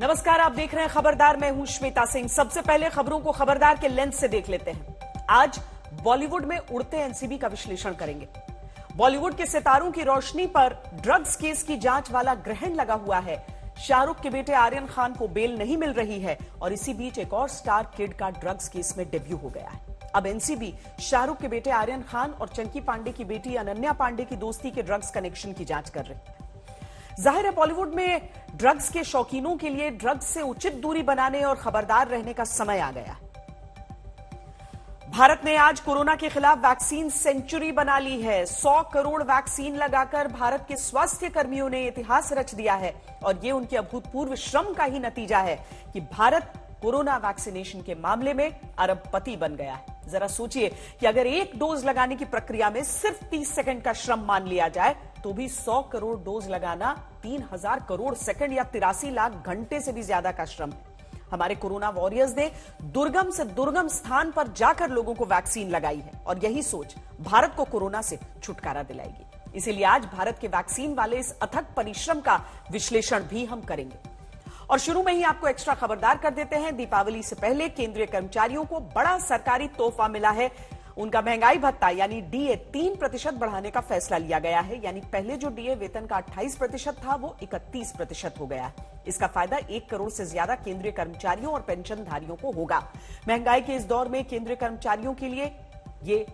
नमस्कार, आप देख रहे हैं खबरदार। मैं हूं श्वेता सिंह। सबसे पहले खबरों को खबरदार के लेंस से देख लेते हैं। आज बॉलीवुड में उड़ते एनसीबी का विश्लेषण करेंगे। बॉलीवुड के सितारों की रोशनी पर ड्रग्स केस की जांच वाला ग्रहण लगा हुआ है। शाहरुख के बेटे आर्यन खान को बेल नहीं मिल रही है और इसी बीच एक और स्टार किड का ड्रग्स केस में डेब्यू हो गया है। अब एनसीबी शाहरुख के बेटे आर्यन खान और चंकी पांडे की बेटी अनन्या पांडे की दोस्ती के ड्रग्स कनेक्शन की जांच कर रही है। जाहिर है, बॉलीवुड में ड्रग्स के शौकीनों के लिए ड्रग्स से उचित दूरी बनाने और खबरदार रहने का समय आ गया। भारत ने आज कोरोना के खिलाफ वैक्सीन सेंचुरी बना ली है। 100 करोड़ वैक्सीन लगाकर भारत के स्वास्थ्य कर्मियों ने इतिहास रच दिया है और यह उनके अभूतपूर्व श्रम का ही नतीजा है कि भारत कोरोना वैक्सीनेशन के मामले में अरबपति बन गया है। जरा सोचिए कि अगर एक डोज लगाने की प्रक्रिया में सिर्फ 30 सेकंड का श्रम मान लिया जाए तो भी 100 करोड़ डोज लगाना 3000 करोड़ सेकंड या 83 लाख घंटे से भी ज्यादा का श्रम है। हमारे कोरोना वॉरियर्स ने दुर्गम से दुर्गम स्थान पर जाकर लोगों को वैक्सीन लगाई है और यही सोच भारत को कोरोना से छुटकारा दिलाएगी। इसीलिए आज भारत के वैक्सीन वाले इस अथक परिश्रम का विश्लेषण भी हम करेंगे। और शुरू में ही आपको एक्स्ट्रा खबरदार कर देते हैं। दीपावली से पहले केंद्रीय कर्मचारियों को बड़ा सरकारी तोहफा मिला है। उनका महंगाई भत्ता यानी डीए 3% बढ़ाने का फैसला लिया गया है। यानी पहले जो डीए वेतन का 28% था वो 31% हो गया है। इसका फायदा 1 करोड़ से ज्यादा केंद्रीय कर्मचारियों और पेंशनधारियों को होगा। महंगाई के इस दौर में केंद्रीय कर्मचारियों के लिए ये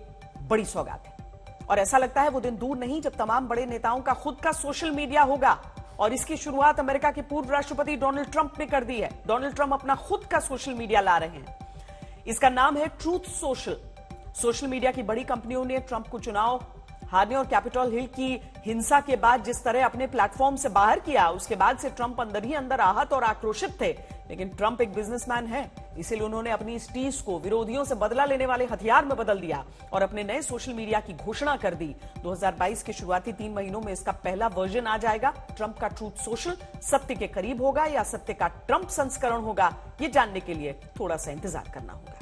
बड़ी सौगात है और ऐसा लगता है वो दिन दूर नहीं जब तमाम बड़े नेताओं का खुद का सोशल मीडिया होगा। और इसकी शुरुआत अमेरिका के पूर्व राष्ट्रपति डोनाल्ड ट्रंप ने कर दी है। डोनाल्ड ट्रंप अपना खुद का सोशल मीडिया ला रहे हैं। इसका नाम है ट्रूथ सोशल। सोशल मीडिया की बड़ी कंपनियों ने ट्रंप को चुनाव हारने और कैपिटल हिल की हिंसा के बाद जिस तरह अपने प्लेटफॉर्म से बाहर किया, उसके बाद से ट्रंप अंदर ही अंदर आहत और आक्रोशित थे। लेकिन ट्रंप एक बिजनेसमैन है, इसीलिए उन्होंने अपनी इस टीज को विरोधियों से बदला लेने वाले हथियार में बदल दिया और अपने नए सोशल मीडिया की घोषणा कर दी। 2022 के शुरुआती 3 महीनों में इसका पहला वर्जन आ जाएगा। ट्रंप का ट्रूथ सोशल सत्य के करीब होगा या सत्य का ट्रंप संस्करण होगा, ये जानने के लिए थोड़ा सा इंतजार करना होगा।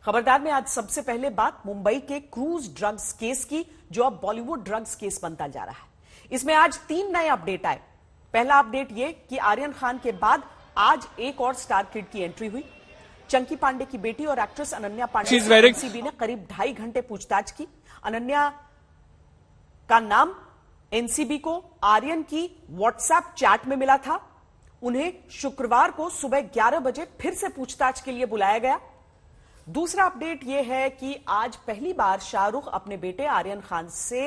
खबरदार में आज सबसे पहले बात मुंबई के क्रूज ड्रग्स केस की, जो अब बॉलीवुड ड्रग्स केस बनता जा रहा है। इसमें आज 3 नए अपडेट आए। पहला अपडेट ये कि आर्यन खान के बाद आज एक और स्टार किड की एंट्री हुई। चंकी पांडे की बेटी और एक्ट्रेस अनन्या पांडे से एनसीबी ने करीब 2.5 घंटे पूछताछ की। अनन्या का नाम एनसीबी को आर्यन की व्हाट्सएप चैट में मिला था। उन्हें शुक्रवार को सुबह 11 बजे फिर से पूछताछ के लिए बुलाया गया। दूसरा अपडेट यह है कि आज पहली बार शाहरुख अपने बेटे आर्यन खान से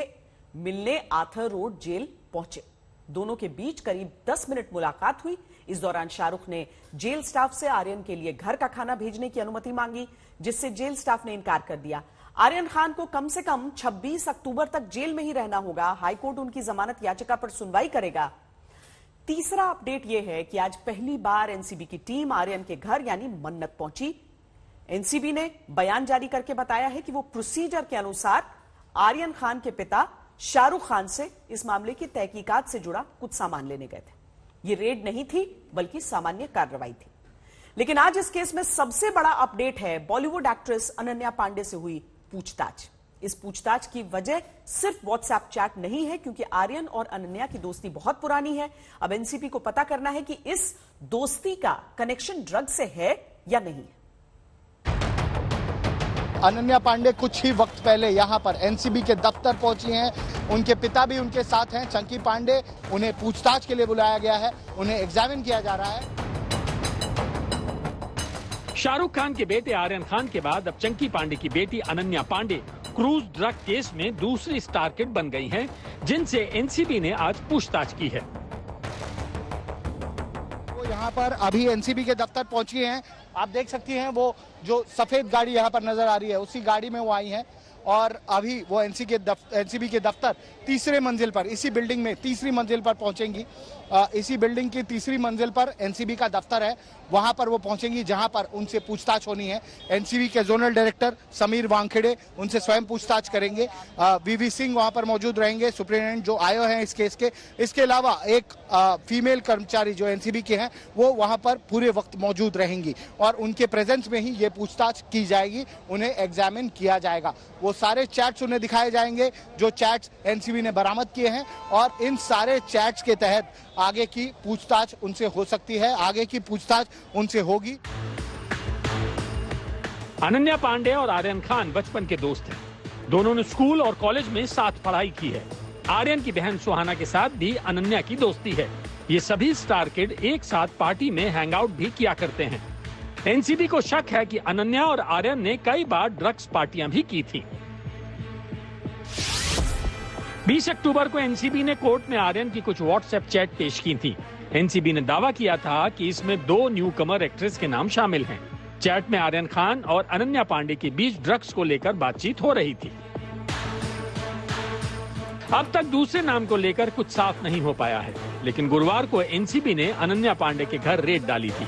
मिलने आर्थर रोड जेल पहुंचे। दोनों के बीच करीब 10 मिनट मुलाकात हुई। इस दौरान शाहरुख ने जेल स्टाफ से आर्यन के लिए घर का खाना भेजने की अनुमति मांगी, जिससे जेल स्टाफ ने इनकार कर दिया। आर्यन खान को कम से कम 26 अक्टूबर तक जेल में ही रहना होगा। हाईकोर्ट उनकी जमानत याचिका पर सुनवाई करेगा। तीसरा अपडेट यह है कि आज पहली बार एनसीबी की टीम आर्यन के घर यानी मन्नत पहुंची। एनसीबी ने बयान जारी करके बताया है कि वो प्रोसीजर के अनुसार आर्यन खान के पिता शाहरुख खान से इस मामले की तहकीकात से जुड़ा कुछ सामान लेने गए थे। ये रेड नहीं थी बल्कि सामान्य कार्रवाई थी। लेकिन आज इस केस में सबसे बड़ा अपडेट है बॉलीवुड एक्ट्रेस अनन्या पांडे से हुई पूछताछ। इस पूछताछ की वजह सिर्फ व्हाट्सएप चैट नहीं है, क्योंकि आर्यन और अनन्या की दोस्ती बहुत पुरानी है। अब एनसीबी को पता करना है कि इस दोस्ती का कनेक्शन ड्रग से है या नहीं है। अनन्या पांडे कुछ ही वक्त पहले यहां पर एनसीबी के दफ्तर पहुंची हैं। उनके पिता भी उनके साथ हैं, चंकी पांडे। उन्हें पूछताछ के लिए बुलाया गया है, उन्हें एग्जामिन किया जा रहा है। शाहरुख खान के बेटे आर्यन खान के बाद अब चंकी पांडे की बेटी Ananya Pandey cruise drug case में दूसरी स्टार किड बन गई हैं, जिनसे एनसीबी ने आज पूछताछ की है। वो यहाँ पर अभी एनसीबी के दफ्तर पहुंची हैं। आप देख सकती हैं वो जो सफेद गाड़ी यहाँ पर नजर आ रही है, उसी गाड़ी में वो आई हैं और अभी वो एनसीबी के दफ्तर तीसरे मंजिल पर, इसी बिल्डिंग में तीसरी मंजिल पर पहुंचेंगी। इसी बिल्डिंग की तीसरी मंजिल पर एनसीबी का दफ्तर है, वहां पर वो पहुंचेंगी जहां पर उनसे पूछताछ होनी है। एनसीबी के जोनल डायरेक्टर समीर वानखेड़े उनसे स्वयं पूछताछ करेंगे। वीवी सिंह वहां पर मौजूद रहेंगे, सुप्रिंटेंडेंट जो आए हैं इस केस के। इसके अलावा एक फीमेल कर्मचारी जो एनसीबी के हैं वो वहां पर पूरे वक्त मौजूद रहेंगी और उनके प्रेजेंस में ही ये पूछताछ की जाएगी, उन्हें एग्जामिन किया जाएगा। वो सारे चैट्स उन्हें दिखाए जाएंगे जो चैट्स एनसीबी ने बरामद किए हैं, और इन सारे चैट्स के तहत आगे की पूछताछ उनसे हो सकती है, आगे की पूछताछ उनसे होगी। अनन्या पांडे और आर्यन खान बचपन के दोस्त हैं। दोनों ने स्कूल और कॉलेज में साथ पढ़ाई की है। आर्यन की बहन सुहाना के साथ भी अनन्या की दोस्ती है। ये सभी स्टार किड एक साथ पार्टी में हैंगआउट भी किया करते हैं। एनसीबी को शक है कि अनन्या और आर्यन ने कई बार ड्रग्स पार्टियां भी की थी। 20 अक्टूबर को एनसीबी ने कोर्ट में आर्यन की कुछ व्हाट्सएप चैट पेश की थी। एनसीबी ने दावा किया था कि इसमें 2 न्यू कमर एक्ट्रेस के नाम शामिल हैं। चैट में आर्यन खान और अनन्या पांडे के बीच ड्रग्स को लेकर बातचीत हो रही थी। अब तक दूसरे नाम को लेकर कुछ साफ नहीं हो पाया है, लेकिन गुरुवार को एनसीबी ने अनन्या पांडे के घर रेड डाली थी।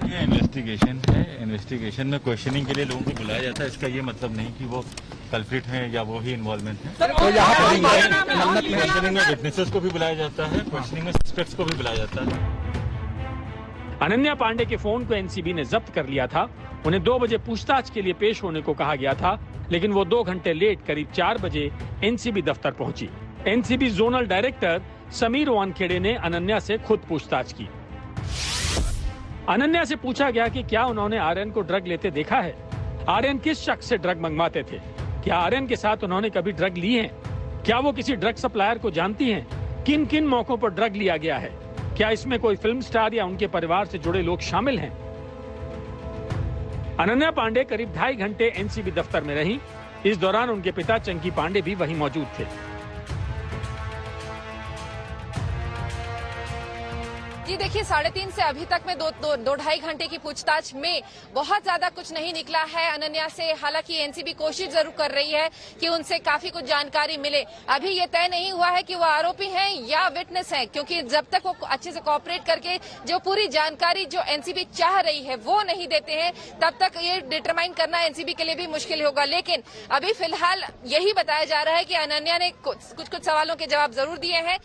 ये इन्वेस्टिगेशन है। इन्वेस्टिगेशन में क्वेश्चनिंग के लिए लोगों को बुलाया जाता है। इसका ये मतलब नहीं कि वो कल्प्रिट हैं या वो ही इन्वॉल्वमेंट है। तो यहाँ पर क्वेश्चनिंग में विटनेसेस को भी बुलाया जाता है, क्वेश्चनिंग में सस्पेक्ट्स को भी बुलाया जाता है। अनन्या पांडे के फोन को एनसीबी ने जब्त कर लिया था। उन्हें 2 बजे पूछताछ के लिए पेश होने को कहा गया था, लेकिन वो 2 घंटे लेट करीब 4 बजे एनसीबी दफ्तर पहुंची। NCB zonal director Sameer Wankhede ने अनन्या से खुद पूछताछ की। अनन्या से पूछा गया कि क्या उन्होंने आर्यन को ड्रग लेते देखा है, आर्यन किस शख्स से ड्रग मंगवाते थे, क्या आर्यन के साथ उन्होंने कभी ड्रग ली है, क्या वो किसी ड्रग सप्लायर को जानती हैं, किन किन मौकों पर ड्रग लिया गया है, क्या इसमें कोई फिल्म स्टार या उनके परिवार से जुड़े लोग शामिल हैं। अनन्या पांडे करीब 2.5 घंटे एनसीबी दफ्तर में रहीं। इस दौरान उनके पिता चंकी पांडे भी वहीं मौजूद थे। जी देखिए, 3.5 से अभी तक में 2-2.5 घंटे की पूछताछ में बहुत ज्यादा कुछ नहीं निकला है अनन्या से। हालांकि एनसीबी कोशिश जरूर कर रही है कि उनसे काफी कुछ जानकारी मिले। अभी ये तय नहीं हुआ है कि वो आरोपी हैं या विटनेस हैं, क्योंकि जब तक वो अच्छे से कोऑपरेट करके जो पूरी जानकारी जो एनसीबी चाह रही है वो नहीं देते हैं, तब तक ये डिटरमाइन करना एनसीबी के लिए भी मुश्किल होगा। लेकिन अभी फिलहाल यही बताया जा रहा है कि अनन्या ने कुछ सवालों के जवाब जरूर दिए हैं।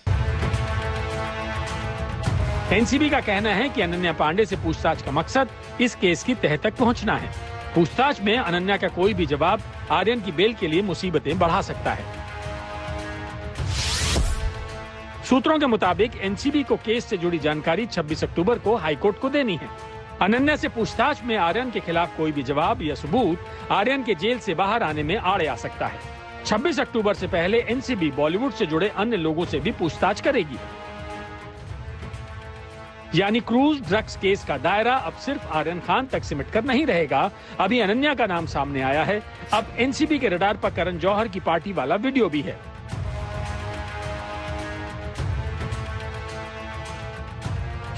एनसीबी का कहना है कि अनन्या पांडे से पूछताछ का मकसद इस केस की तह तक पहुंचना है। पूछताछ में अनन्या का कोई भी जवाब आर्यन की बेल के लिए मुसीबतें बढ़ा सकता है। सूत्रों के मुताबिक एनसीबी को केस से जुड़ी जानकारी 26 अक्टूबर को हाईकोर्ट को देनी है। अनन्या से पूछताछ में आर्यन के खिलाफ कोई भी जवाब या सबूत आर्यन के जेल से बाहर आने में आड़े आ सकता है। 26 अक्टूबर से पहले एनसीबी बॉलीवुड से जुड़े अन्य लोगों से भी पूछताछ करेगी। यानी क्रूज ड्रग्स केस का दायरा अब सिर्फ आर्यन खान तक सिमटकर नहीं रहेगा। अभी अनन्या का नाम सामने आया है। अब एनसीबी के रडार पर करण जौहर की पार्टी वाला वीडियो भी है।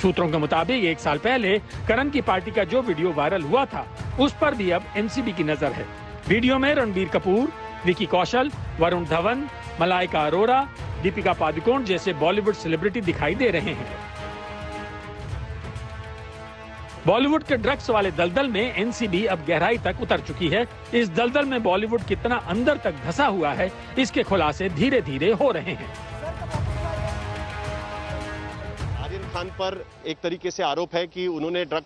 सूत्रों के मुताबिक 1 साल पहले करण की पार्टी का जो वीडियो वायरल हुआ था, उस पर भी अब एनसीबी की नजर है। वीडियो में रणबीर कपूर, विकी कौशल, वरुण धवन, मलाइका अरोरा, दीपिका पादुकोण जैसे बॉलीवुड सेलिब्रिटी दिखाई दे रहे हैं। बॉलीवुड के ड्रग्स वाले दलदल में एनसीबी अब गहराई तक उतर चुकी है। इस दलदल में बॉलीवुड कितना अंदर तक धंसा हुआ है, इसके खुलासे धीरे धीरे हो रहे हैं। आर्यन खान पर एक तरीके से आरोप है कि उन्होंने ड्रग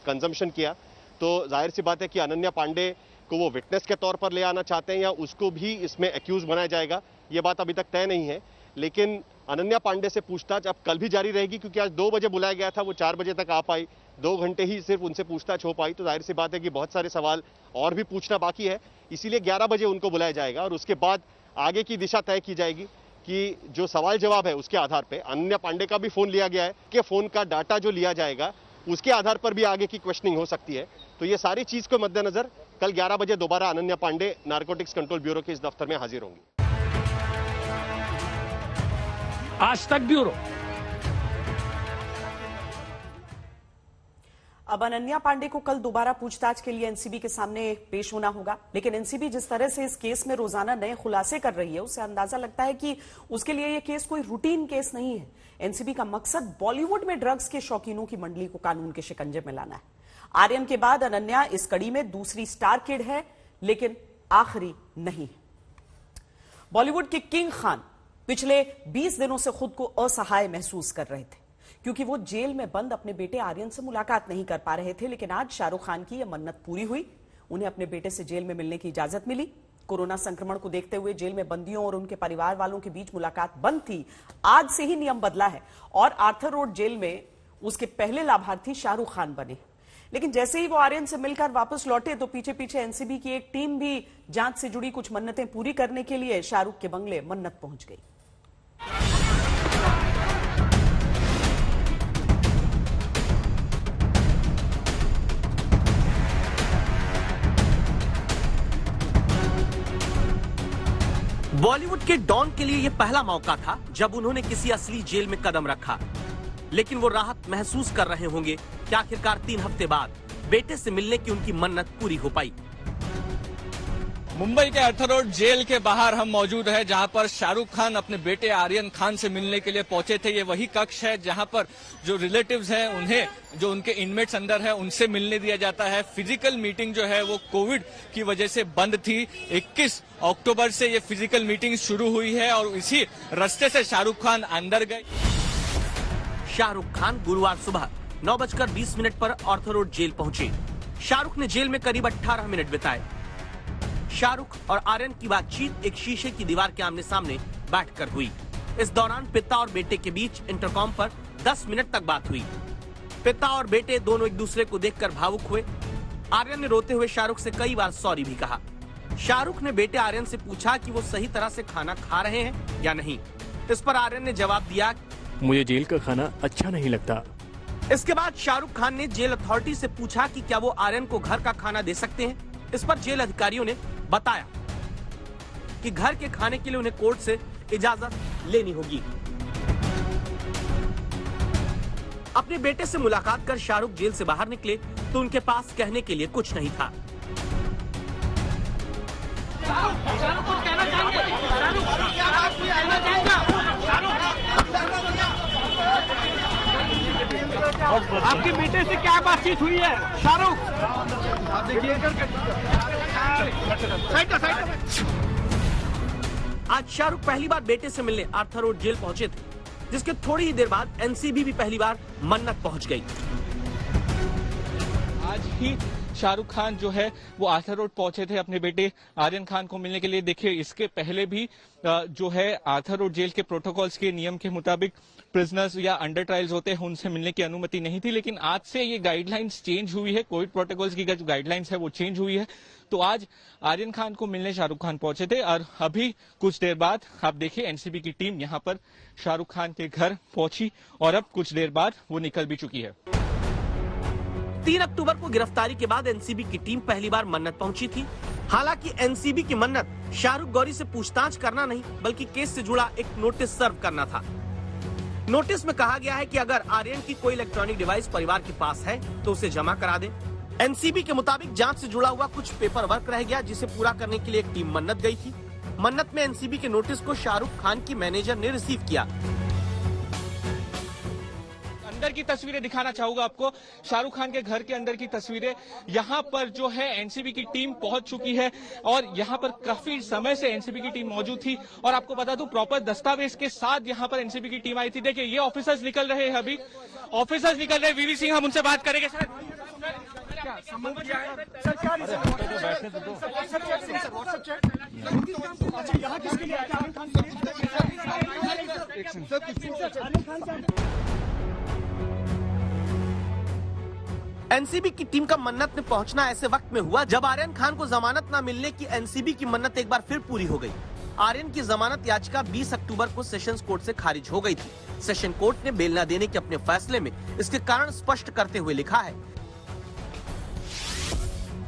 कंजम्पशन किया, तो जाहिर सी बात है कि अनन्या पांडे को वो विटनेस के तौर पर ले आना चाहते हैं या उसको भी इसमें एक्यूज बनाया जाएगा, ये बात अभी तक तय नहीं है। लेकिन अनन्या पांडे से पूछताछ अब कल भी जारी रहेगी, क्योंकि आज 2 बजे बुलाया गया था, वो 4 बजे तक आ पाई। 2 घंटे ही सिर्फ उनसे पूछताछ हो पाई, तो जाहिर सी बात है कि बहुत सारे सवाल और भी पूछना बाकी है। इसीलिए 11 बजे उनको बुलाया जाएगा और उसके बाद आगे की दिशा तय की जाएगी कि जो सवाल जवाब है उसके आधार पर अनन्या पांडे का भी फोन लिया गया है कि फोन का डाटा जो लिया जाएगा उसके आधार पर भी आगे की क्वेश्चनिंग हो सकती है। तो ये सारी चीज को मद्देनजर कल 11 बजे दोबारा Ananya Pandey narcotics control bureau के इस दफ्तर में हाजिर होंगी। आज तक ब्यूरो। अब अनन्या पांडे को कल दोबारा पूछताछ के लिए एनसीबी के सामने पेश होना होगा, लेकिन एनसीबी जिस तरह से इस केस में रोजाना नए खुलासे कर रही है, उससे अंदाजा लगता है कि उसके लिए यह केस कोई रूटीन केस नहीं है। एनसीबी का मकसद बॉलीवुड में ड्रग्स के शौकीनों की मंडली को कानून के शिकंजे में लाना है। आर्यन के बाद अनन्या इस कड़ी में दूसरी स्टार किड है, लेकिन आखिरी नहीं। बॉलीवुड के किंग खान पिछले 20 दिनों से खुद को असहाय महसूस कर रहे थे, क्योंकि वो जेल में बंद अपने बेटे आर्यन से मुलाकात नहीं कर पा रहे थे। लेकिन आज शाहरुख खान की यह मन्नत पूरी हुई। उन्हें अपने बेटे से जेल में मिलने की इजाजत मिली। कोरोना संक्रमण को देखते हुए जेल में बंदियों और उनके परिवार वालों के बीच मुलाकात बंद थी। आज से ही नियम बदला है और आर्थर रोड जेल में उसके पहले लाभार्थी शाहरुख खान बने। लेकिन जैसे ही वो आर्यन से मिलकर वापस लौटे तो पीछे पीछे एनसीबी की एक टीम भी जांच से जुड़ी कुछ मन्नतें पूरी करने के लिए शाहरुख के बंगले मन्नत पहुंच गई। बॉलीवुड के डॉन के लिए यह पहला मौका था जब उन्होंने किसी असली जेल में कदम रखा, लेकिन वो राहत महसूस कर रहे होंगे कि आखिरकार 3 हफ्ते बाद बेटे से मिलने की उनकी मन्नत पूरी हो पाई। मुंबई के आर्थर रोड जेल के बाहर हम मौजूद हैं, जहां पर शाहरुख खान अपने बेटे आर्यन खान से मिलने के लिए पहुंचे थे। ये वही कक्ष है जहां पर जो रिलेटिव्स हैं उन्हें, जो उनके इनमेट्स अंदर है, उनसे मिलने दिया जाता है। फिजिकल मीटिंग जो है वो कोविड की वजह से बंद थी। 21 अक्टूबर से ये फिजिकल मीटिंग शुरू हुई है और इसी रास्ते से शाहरुख खान अंदर गए। शाहरुख खान गुरुवार सुबह 9:20 पर आर्थर रोड जेल पहुंचे। शाहरुख ने जेल में करीब 18 मिनट बिताए। शाहरुख और आर्यन की बातचीत एक शीशे की दीवार के आमने सामने बैठकर हुई। इस दौरान पिता और बेटे के बीच इंटरकॉम पर 10 मिनट तक बात हुई। पिता और बेटे दोनों एक दूसरे को देखकर भावुक हुए। आर्यन ने रोते हुए शाहरुख से कई बार सॉरी भी कहा। शाहरुख ने बेटे आर्यन से पूछा कि वो सही तरह से खाना खा रहे हैं या नहीं। इस पर आर्यन ने जवाब दिया, मुझे जेल का खाना अच्छा नहीं लगता। इसके बाद शाहरुख खान ने जेल अथॉरिटी से पूछा कि क्या वो आर्यन को घर का खाना दे सकते हैं। इस पर जेल अधिकारियों ने बताया कि घर के खाने के लिए उन्हें कोर्ट से इजाजत लेनी होगी। अपने बेटे से मुलाकात कर शाहरुख जेल से बाहर निकले तो उनके पास कहने के लिए कुछ नहीं था। आपके बेटे से क्या बातचीत हुई है शाहरुख? आज शाहरुख पहली बार बेटे से मिलने आर्थर रोड जेल पहुंचे थे, जिसके थोड़ी ही देर बाद एनसीबी भी पहली बार मन्नत पहुंच गई। आज ही शाहरुख खान जो है वो आर्थर रोड पहुंचे थे अपने बेटे आर्यन खान को मिलने के लिए। देखिए, इसके पहले भी जो है आर्थर रोड जेल के प्रोटोकॉल्स के नियम के मुताबिक प्रिजनर्स या अंडर ट्रायल्स होते हैं उनसे मिलने की अनुमति नहीं थी, लेकिन आज से ये गाइडलाइंस चेंज हुई है। कोविड प्रोटोकॉल्स की जो गाइडलाइंस है वो चेंज हुई है। तो आज आर्यन खान को मिलने शाहरुख खान पहुंचे थे और अभी कुछ देर बाद आप देखिए एनसीबी की टीम यहां पर शाहरुख खान के घर पहुंची और अब कुछ देर बाद वो निकल भी चुकी है। 3 अक्टूबर को गिरफ्तारी के बाद एनसीबी की टीम पहली बार मन्नत पहुंची थी। हालांकि एनसीबी की मन्नत शाहरुख गौरी से पूछताछ करना नहीं बल्कि केस से जुड़ा एक नोटिस सर्व करना था। नोटिस में कहा गया है कि अगर आर्यन की कोई इलेक्ट्रॉनिक डिवाइस परिवार के पास है तो उसे जमा करा दें। एनसीबी के मुताबिक जांच से जुड़ा हुआ कुछ पेपर वर्क रह गया जिसे पूरा करने के लिए एक टीम मन्नत गई थी। मन्नत में एनसीबी के नोटिस को शाहरुख खान की मैनेजर ने रिसीव किया। अंदर की तस्वीरें दिखाना चाहूंगा आपको, शाहरुख खान के घर के अंदर की तस्वीरें। यहाँ पर जो है एनसीबी की टीम पहुंच चुकी है और यहाँ पर काफी समय से एनसीबी की टीम मौजूद थी और आपको बता दूं प्रॉपर दस्तावेज के साथ यहाँ पर एनसीबी की टीम आई थी। देखिए, ये ऑफिसर्स निकल रहे हैं, अभी ऑफिसर्स निकल रहे हैं। वीवी सिंह, हम उनसे बात करेंगे। सर, एनसीबी की टीम का मन्नत में पहुंचना ऐसे वक्त में हुआ जब आर्यन खान को जमानत न मिलने की एनसीबी की मन्नत एक बार फिर पूरी हो गई। आर्यन की जमानत याचिका 20 अक्टूबर को सेशंस कोर्ट से खारिज हो गई थी। सेशन कोर्ट ने बेल न देने के अपने फैसले में इसके कारण स्पष्ट करते हुए लिखा है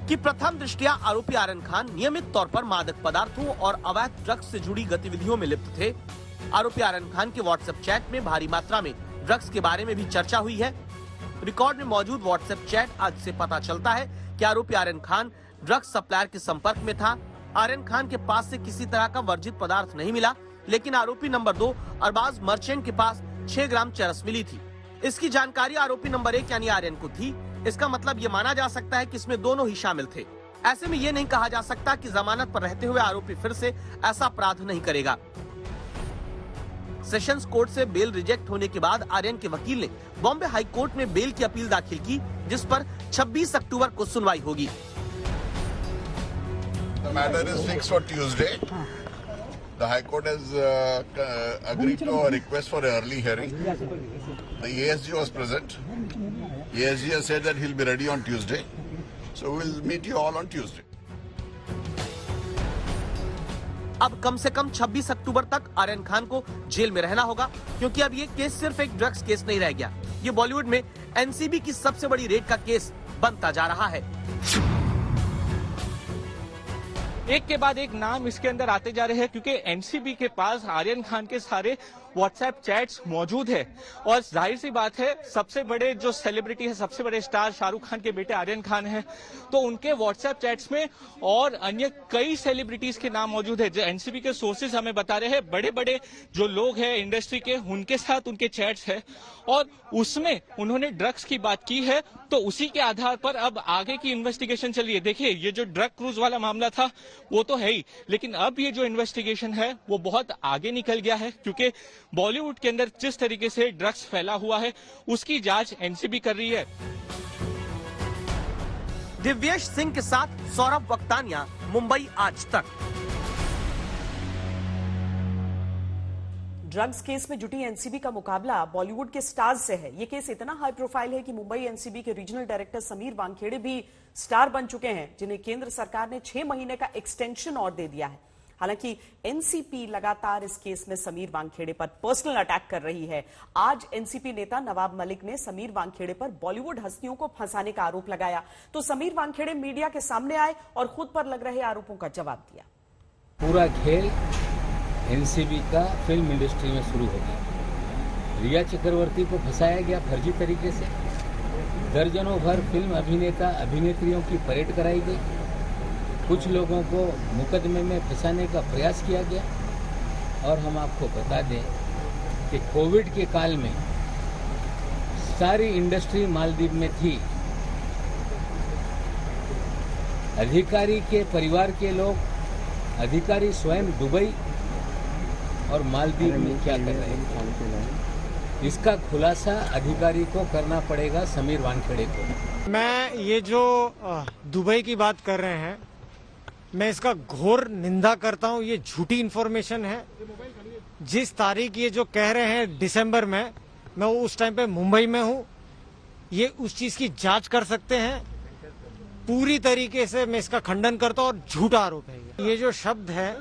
कि प्रथम दृष्टया आरोपी आर्यन खान नियमित तौर पर मादक पदार्थों और अवैध ड्रग्स से जुड़ी गतिविधियों में लिप्त थे। आरोपी आर्यन खान के व्हाट्सएप चैट में भारी मात्रा में ड्रग्स के बारे में भी चर्चा हुई है। रिकॉर्ड में मौजूद व्हाट्सएप चैट आज से पता चलता है कि आरोपी आर्यन खान ड्रग्स सप्लायर के संपर्क में था। आर्यन खान के पास से किसी तरह का वर्जित पदार्थ नहीं मिला, लेकिन आरोपी नंबर 2 अरबाज मर्चेंट के पास 6 ग्राम चरस मिली थी। इसकी जानकारी आरोपी नंबर 1 यानी आर्यन को थी। इसका मतलब ये माना जा सकता है कि इसमें दोनों ही शामिल थे। ऐसे में ये नहीं कहा जा सकता कि जमानत पर रहते हुए आरोपी फिर से ऐसा अपराध नहीं करेगा। सेशंस कोर्ट से बेल रिजेक्ट होने के बाद आर्यन के वकील ने बॉम्बे हाई कोर्ट में बेल की अपील दाखिल की, जिस पर 26 अक्टूबर को सुनवाई होगी। The matter is fixed for Tuesday. The High Court has agreed to a request for an early hearing. The ASG was present. ASG has said that he'll be ready on Tuesday. So we'll meet you all on Tuesday. अब कम से कम 26 अक्टूबर तक आर्यन खान को jail में रहना होगा, क्योंकि अब ये केस सिर्फ एक ड्रग्स केस नहीं रह गया। ये बॉलीवुड में एनसीबी की सबसे बड़ी रेड का केस बनता जा रहा है। एक के बाद एक नाम इसके अंदर आते जा रहे हैं, क्योंकि एनसीबी के पास आर्यन खान के सारे व्हाट्सएप चैट्स मौजूद है। और जाहिर सी बात है, सबसे बड़े जो सेलिब्रिटी है, सबसे बड़े स्टार शाहरुख खान के बेटे आर्यन खान हैं, तो उनके व्हाट्सएप चैट्स में और अन्य कई सेलिब्रिटीज के नाम मौजूद है। जो एनसीबी के सोर्सेज हमें बता रहे हैं, बड़े बड़े जो लोग हैं इंडस्ट्री के, उनके साथ उनके चैट्स है और उसमें उन्होंने ड्रग्स की बात की है। तो उसी के आधार पर अब आगे की इन्वेस्टिगेशन चली है। देखिए, ये जो ड्रग क्रूज वाला मामला था वो तो है ही, लेकिन अब ये जो इन्वेस्टिगेशन है वो बहुत आगे निकल गया है, क्योंकि बॉलीवुड के अंदर जिस तरीके से ड्रग्स फैला हुआ है उसकी जांच एनसीबी कर रही है। दिव्येश सिंह के साथ सौरभ वक्तानिया, मुंबई आज तक। ड्रग्स केस में जुटी एनसीबी का मुकाबला बॉलीवुड के स्टार्स से है। यह केस इतना हाई प्रोफाइल है कि मुंबई एनसीबी के रीजनल डायरेक्टर समीर वानखेड़े भी स्टार बन चुके हैं, जिन्हें केंद्र सरकार ने 6 महीने का एक्सटेंशन और दे दिया है। हालांकि एनसीपी लगातार इस केस में समीर वानखेड़े पर पर्सनल अटैक कर रही है। आज एनसीपी नेता नवाब मलिक ने समीर वानखेड़े पर बॉलीवुड हस्तियों को फंसाने का आरोप लगाया, तो समीर वानखेड़े मीडिया के सामने आए और खुद पर लग रहे आरोपों का जवाब दिया। पूरा खेल एनसीबी का फिल्म इंडस्ट्री में शुरू हो गया। रिया चक्रवर्ती को फंसाया गया फर्जी तरीके से। दर्जनों भर फिल्म अभिनेता अभिनेत्रियों की परेड कराई गई। कुछ लोगों को मुकदमे में फंसाने का प्रयास किया गया। और हम आपको बता दें कि कोविड के काल में सारी इंडस्ट्री मालदीव में थी। अधिकारी के परिवार के लोग, अधिकारी स्वयं दुबई और मालदीव में क्या कर रहे हैं, इसका खुलासा अधिकारी को करना पड़ेगा, समीर वानखेड़े को। मैं ये जो दुबई की बात कर रहे हैं, मैं इसका घोर निंदा करता हूं। ये झूठी इन्फॉर्मेशन है। जिस तारीख ये जो कह रहे हैं दिसंबर में, मैं उस टाइम पे मुंबई में हूं। ये उस चीज की जांच कर सकते हैं। पूरी तरीके से मैं इसका खंडन करता हूं और झूठा आरोप है। ये जो शब्द है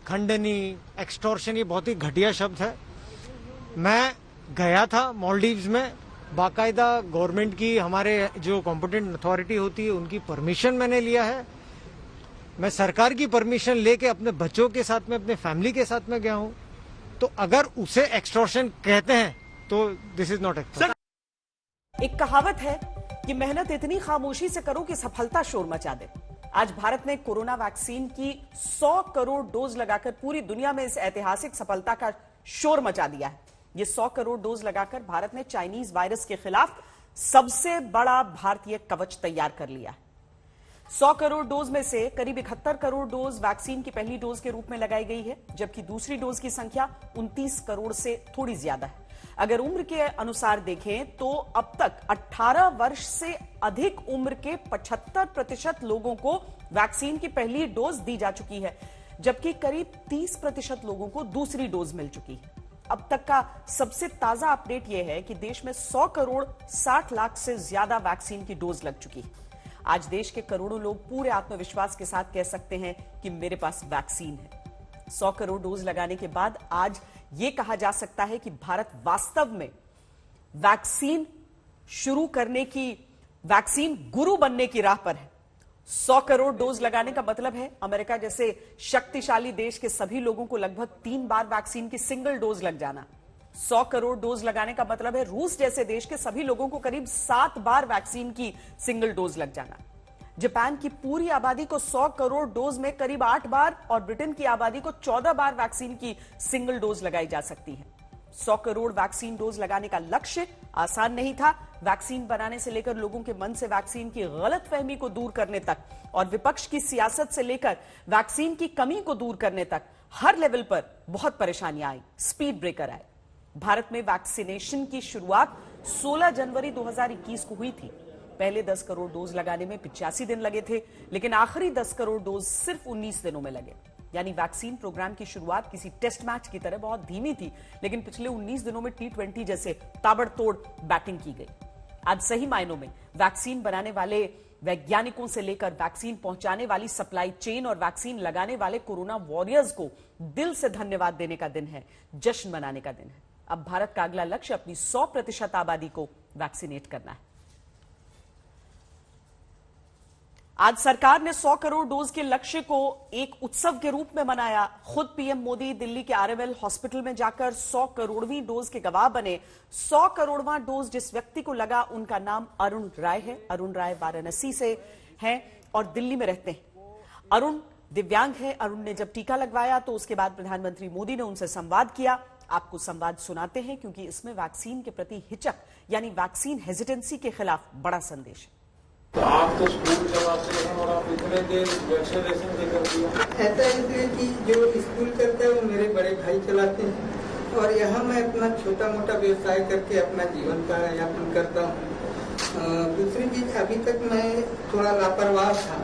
खंडनी, एक्सटॉर्शन, ये बहुत ही घटिया शब्द है। मैं गया था मालदीव्स में, बाकायदा गवर्नमेंट की, हमारे जो कॉम्पिटेंट अथॉरिटी होती है उनकी परमिशन मैंने लिया है। मैं सरकार की परमिशन लेके अपने बच्चों के साथ में, अपने फैमिली के साथ में गया हूं। तो अगर उसे एक्सटॉर्शन कहते हैं तो दिस इज नॉट एक्सटॉर्शन। एक कहावत है कि मेहनत इतनी खामोशी से करो कि सफलता शोर मचा दे। आज भारत ने कोरोना वैक्सीन की 100 करोड़ डोज लगाकर पूरी दुनिया में इस ऐतिहासिक सफलता का शोर मचा दिया है। ये 100 करोड़ डोज लगाकर भारत ने चाइनीज वायरस के खिलाफ सबसे बड़ा भारतीय कवच तैयार कर लिया है। 100 करोड़ डोज में से करीब 71 करोड़ डोज वैक्सीन की पहली डोज के रूप में लगाई गई है, जबकि दूसरी डोज की संख्या 29 करोड़ से थोड़ी ज्यादा है। अगर उम्र के अनुसार देखें तो अब तक 18 वर्ष से अधिक उम्र के 75% लोगों को वैक्सीन की पहली डोज दी जा चुकी है, जबकि करीब 30% लोगों को दूसरी डोज मिल चुकी है। अब तक का सबसे ताजा अपडेट यह है कि देश में 100 करोड़ 60 लाख से ज्यादा वैक्सीन की डोज लग चुकी है। आज देश के करोड़ों लोग पूरे आत्मविश्वास के साथ कह सकते हैं कि मेरे पास वैक्सीन है। 100 करोड़ डोज लगाने के बाद आज यह कहा जा सकता है कि भारत वास्तव में वैक्सीन शुरू करने की, वैक्सीन गुरु बनने की राह पर है। 100 करोड़ डोज लगाने का मतलब है अमेरिका जैसे शक्तिशाली देश के सभी लोगों को लगभग 3 बार वैक्सीन की सिंगल डोज लग जाना। 100 करोड़ डोज लगाने का मतलब है रूस जैसे देश के सभी लोगों को करीब 7 बार वैक्सीन की सिंगल डोज लग जाना। जापान की पूरी आबादी को 100 करोड़ डोज में करीब 8 बार और ब्रिटेन की आबादी को 14 बार वैक्सीन की सिंगल डोज लगाई जा सकती है। 100 करोड़ वैक्सीन डोज लगाने का लक्ष्य आसान नहीं था। वैक्सीन बनाने से लेकर लोगों के मन से वैक्सीन की गलतफहमी को दूर करने तक और विपक्ष की सियासत से लेकर वैक्सीन की कमी को दूर करने तक हर लेवल पर बहुत परेशानियां आई, स्पीड ब्रेकर आए। भारत में वैक्सीनेशन की शुरुआत 16 जनवरी 2021 को हुई थी। पहले 10 करोड़ डोज लगाने में 85 दिन लगे थे, लेकिन आखिरी 10 करोड़ डोज सिर्फ 19 दिनों में लगे। यानी वैक्सीन प्रोग्राम की शुरुआत किसी टेस्ट मैच की तरह बहुत धीमी थी, लेकिन पिछले 19 दिनों में T20 जैसे ताबड़तोड़ बैटिंग की गई। आज सही मायनों में वैक्सीन बनाने वाले वैज्ञानिकों से लेकर वैक्सीन पहुंचाने वाली सप्लाई चेन और वैक्सीन लगाने वाले कोरोना वॉरियर्स को दिल से धन्यवाद देने का दिन है, जश्न मनाने का दिन है। अब भारत का अगला लक्ष्य अपनी 100% आबादी को वैक्सीनेट करना है। आज सरकार ने 100 करोड़ डोज के लक्ष्य को एक उत्सव के रूप में मनाया। खुद पीएम मोदी दिल्ली के आरएमएल हॉस्पिटल में जाकर 100 करोड़वीं डोज के गवाह बने। 100 करोड़वां डोज जिस व्यक्ति को लगा, उनका नाम अरुण राय है। अरुण राय वाराणसी से हैं और दिल्ली में रहते हैं। अरुण दिव्यांग है। अरुण ने जब टीका लगवाया तो उसके बाद प्रधानमंत्री मोदी ने उनसे संवाद किया। आपको संवाद सुनाते हैं क्योंकि इसमें वैक्सीन के प्रति हिचक यानी वैक्सीन हेजिटेंसी के खिलाफ बड़ा संदेश है। तो आप तो स्कूल चलाते हैं और आप इतने देर वैक्सीनेशन भी कर दिया। ऐसा इसलिए कि जो स्कूल करते हैं वो मेरे बड़े भाई चलाते हैं और यहाँ मैं अपना छोटा मोटा व्यवसाय करके अपना जीवन का यापन करता हूँ। दूसरी चीज, अभी तक मैं थोड़ा लापरवाह था।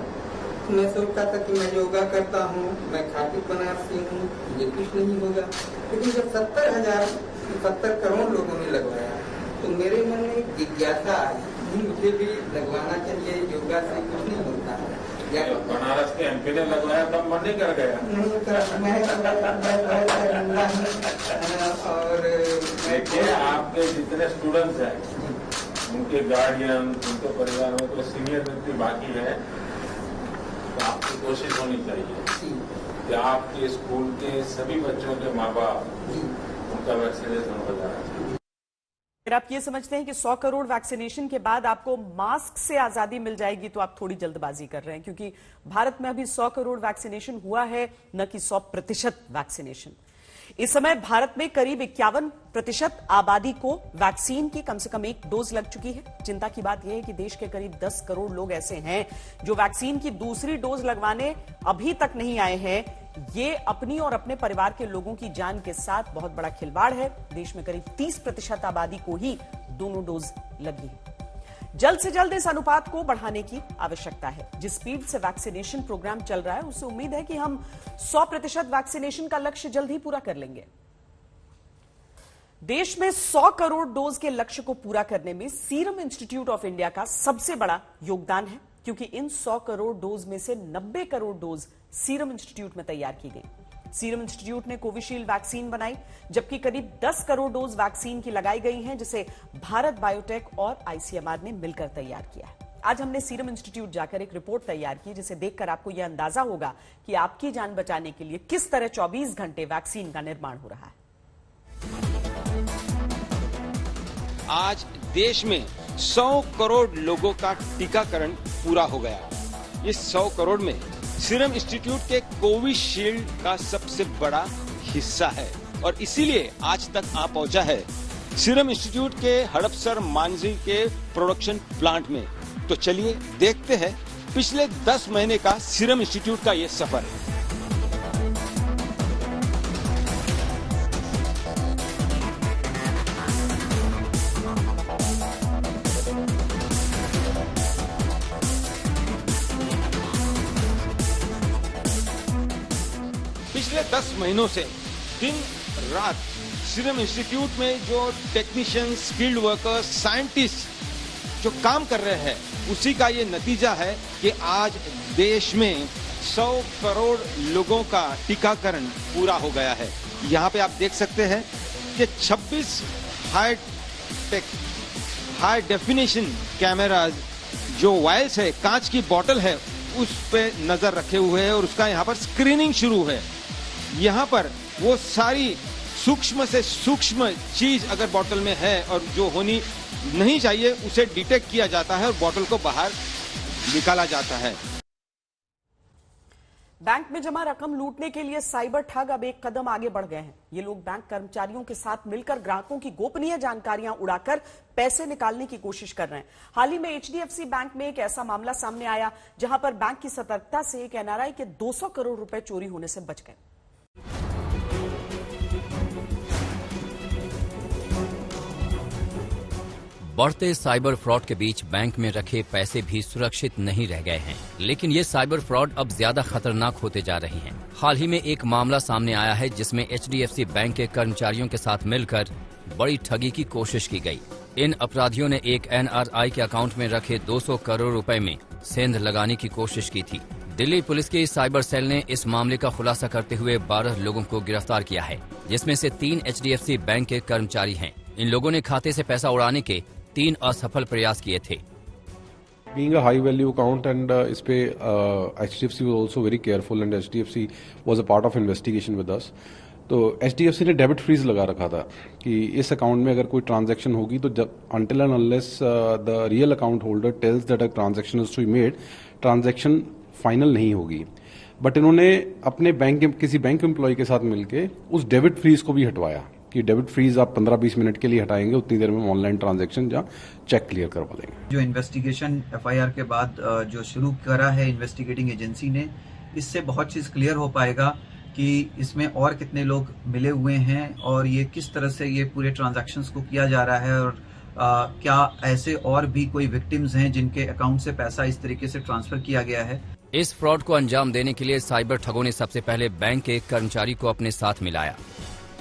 मैं सोचता था कि मैं योगा करता हूँ, मैं खाती बनाती हूँ, ये कुछ नहीं होगा। लेकिन जब 70 करोड़ लोगों ने लगवाया तो मेरे मन में जिज्ञासा आई, मुझे भी लगवाना चाहिए। योगा से कुछ नहीं होता है। बनारस के एमपी ने लगवाया तब मन नहीं कर गया। नहीं कर, मैं और देखिए, आपके जितने स्टूडेंट्स हैं, उनके गार्डियन, उनके परिवार में कोई सीनियर व्यक्ति बाकी है, तो आपकी कोशिश होनी चाहिए कि आपके स्कूल के सभी बच्चों के माँ बाप उनका वैक्सीनेशन हो जाना चाहिए। अगर आप ये समझते हैं कि 100 करोड़ वैक्सीनेशन के बाद आपको मास्क से आजादी मिल जाएगी तो आप थोड़ी जल्दबाजी कर रहे हैं, क्योंकि भारत में अभी 100 करोड़ वैक्सीनेशन हुआ है, न कि 100% वैक्सीनेशन। इस समय भारत में करीब 51% आबादी को वैक्सीन की कम से कम एक डोज लग चुकी है। चिंता की बात यह है कि देश के करीब 10 करोड़ लोग ऐसे हैं जो वैक्सीन की दूसरी डोज लगवाने अभी तक नहीं आए हैं। ये अपनी और अपने परिवार के लोगों की जान के साथ बहुत बड़ा खिलवाड़ है। देश में करीब 30% आबादी को ही दोनों डोज लगी है। जल्द से जल्द इस अनुपात को बढ़ाने की आवश्यकता है। जिस स्पीड से वैक्सीनेशन प्रोग्राम चल रहा है, उससे उम्मीद है कि हम 100% वैक्सीनेशन का लक्ष्य जल्द ही पूरा कर लेंगे। देश में 100 करोड़ डोज के लक्ष्य को पूरा करने में सीरम इंस्टीट्यूट ऑफ इंडिया का सबसे बड़ा योगदान है, क्योंकि इन 100 करोड़ डोज में से 90 करोड़ डोज सीरम इंस्टीट्यूट में तैयार की गई। सीरम इंस्टीट्यूट ने कोविशील्ड वैक्सीन बनाई, जबकि करीब 10 करोड़ डोज वैक्सीन की लगाई गई हैं, जिसे भारत बायोटेक और आईसीएमआर ने मिलकर तैयार किया है। आज हमने सीरम इंस्टीट्यूट जाकर एक रिपोर्ट तैयार की, जिसे देखकर आपको यह अंदाजा होगा कि आपकी जान बचाने के लिए किस तरह 24 घंटे वैक्सीन का निर्माण हो रहा है। आज देश में 100 करोड़ लोगों का टीकाकरण पूरा हो गया। इस 100 करोड़ में सीरम इंस्टीट्यूट के कोविशील्ड का सबसे बड़ा हिस्सा है और इसीलिए आज तक आ पहुंचा है सीरम इंस्टीट्यूट के हड़पसर मांझी के प्रोडक्शन प्लांट में। तो चलिए देखते हैं पिछले 10 महीने का सीरम इंस्टीट्यूट का ये सफर। पिछले 10 महीनों से दिन रात सीरम इंस्टीट्यूट में जो टेक्नीशियन, स्किल्ड वर्कर्स, साइंटिस्ट जो काम कर रहे हैं, उसी का ये नतीजा है कि आज देश में 100 करोड़ लोगों का टीकाकरण पूरा हो गया है। यहाँ पे आप देख सकते हैं कि 26 हाई डेफिनेशन कैमराज, जो वायल्स है, कांच की बोतल है, उस पे नजर रखे हुए हैं और उसका यहाँ पर स्क्रीनिंग शुरू है। यहाँ पर वो सारी सूक्ष्म से सूक्ष्म चीज अगर बोतल में है और जो होनी नहीं चाहिए उसे डिटेक्ट किया जाता है और बोतल को बाहर निकाला जाता है। बैंक में जमा रकम लूटने के लिए साइबर ठग अब एक कदम आगे बढ़ गए हैं। ये लोग बैंक कर्मचारियों के साथ मिलकर ग्राहकों की गोपनीय जानकारियां उड़ाकर पैसे निकालने की कोशिश कर रहे हैं। हाल ही में एचडीएफसी बैंक में एक ऐसा मामला सामने आया जहां पर बैंक की सतर्कता से एक एनआरआई के 200 करोड़ रुपए चोरी होने से बच गए। बढ़ते साइबर फ्रॉड के बीच बैंक में रखे पैसे भी सुरक्षित नहीं रह गए हैं, लेकिन ये साइबर फ्रॉड अब ज्यादा खतरनाक होते जा रहे हैं। हाल ही में एक मामला सामने आया है जिसमें HDFC बैंक के कर्मचारियों के साथ मिलकर बड़ी ठगी की कोशिश की गई। इन अपराधियों ने एक NRI के अकाउंट में रखे 200 करोड़ रुपए में सेंध लगाने की कोशिश की थी। दिल्ली पुलिस के साइबर सेल ने इस मामले का खुलासा करते हुए 12 लोगों को गिरफ्तार किया है, जिसमें से 3 HDFC बैंक के कर्मचारी हैं। इन लोगों ने खाते से पैसा उड़ाने के 3 असफल प्रयास किए थे। Being a high value account and इस पे HDFC was also very careful and HDFC was a part of investigation with us. तो HDFC ने डेबिट फ्रीज लगा रखा था कि इस अकाउंट में अगर कोई ट्रांजैक्शन होगी तो जब until and unless the real account holder tells that a transaction is to be made, transaction final नहीं होगी। बट इन्होंने अपने बैंक किसी बैंक एम्प्लॉय के साथ मिलके उस डेबिट फ्रीज को भी हटवाया कि डेबिट फ्रीज आप 15-20 मिनट के लिए हटाएंगे, उतनी देर में ऑनलाइन ट्रांजैक्शन या चेक क्लियर करवा देंगे। जो इन्वेस्टिगेशन FIR के बाद जो शुरू करा है इन्वेस्टिगेटिंग एजेंसी ने, इससे बहुत चीज क्लियर हो पाएगा कि इसमें और कितने लोग मिले हुए हैं और ये किस तरह से ये पूरे ट्रांजैक्शंस को किया जा रहा है और क्या ऐसे और भी कोई विक्टिम्स हैं जिनके अकाउंट से पैसा इस तरीके से ट्रांसफर किया गया है। इस फ्रॉड को अंजाम देने के लिए साइबर ठगों ने सबसे पहले बैंक के एक कर्मचारी को अपने साथ मिलाया।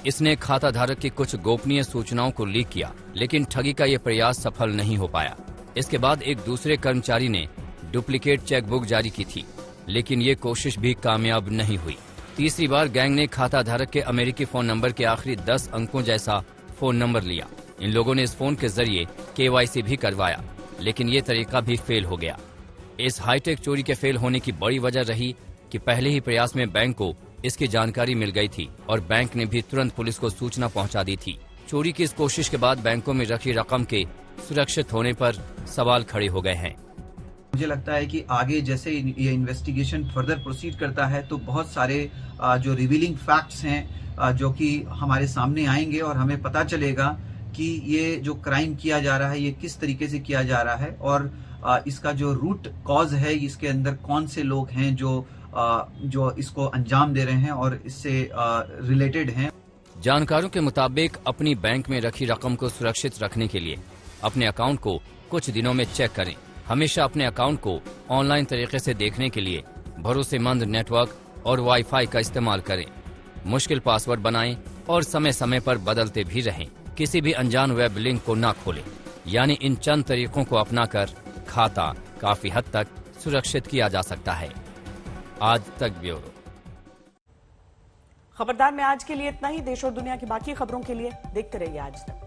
इसने खाता धारक की कुछ गोपनीय सूचनाओं को लीक किया, लेकिन ठगी का यह प्रयास सफल नहीं हो पाया। इसके बाद एक दूसरे कर्मचारी ने डुप्लीकेट चेकबुक जारी की थी, लेकिन ये कोशिश भी कामयाब नहीं हुई। तीसरी बार गैंग ने खाता धारक के अमेरिकी फोन नंबर के आखिरी 10 अंकों जैसा फोन नंबर लिया। इन लोगों ने इस फोन के जरिए KYC भी करवाया, लेकिन ये तरीका भी फेल हो गया। इस हाईटेक चोरी के फेल होने की बड़ी वजह रही कि पहले ही प्रयास में बैंक को इसकी जानकारी मिल गई थी और बैंक ने भी तुरंत पुलिस को सूचना पहुंचा दी थी। चोरी की इस कोशिश के बाद बैंकों में रखी रकम के सुरक्षित होने पर सवाल खड़े हो गए हैं। मुझे लगता है कि आगे जैसे ये इन्वेस्टिगेशन फर्दर प्रोसीड करता है तो बहुत सारे जो रिवीलिंग फैक्ट्स हैं जो कि हमारे सामने आएंगे और हमें पता चलेगा कि ये जो क्राइम किया जा रहा है ये किस तरीके से किया जा रहा है और इसका जो रूट कॉज है, इसके अंदर कौन से लोग हैं जो इसको अंजाम दे रहे हैं और इससे रिलेटेड हैं। जानकारों के मुताबिक अपनी बैंक में रखी रकम को सुरक्षित रखने के लिए अपने अकाउंट को कुछ दिनों में चेक करें। हमेशा अपने अकाउंट को ऑनलाइन तरीके से देखने के लिए भरोसेमंद नेटवर्क और वाईफाई का इस्तेमाल करें। मुश्किल पासवर्ड बनाएं और समय समय पर बदलते भी रहें। किसी भी अनजान वेब लिंक को ना खोलें। यानी इन चंद तरीकों को अपनाकर खाता काफी हद तक सुरक्षित किया जा सकता है। आज तक ब्यूरो। खबरदार में आज के लिए इतना ही। देश और दुनिया की बाकी खबरों के लिए देखते रहिए आज तक।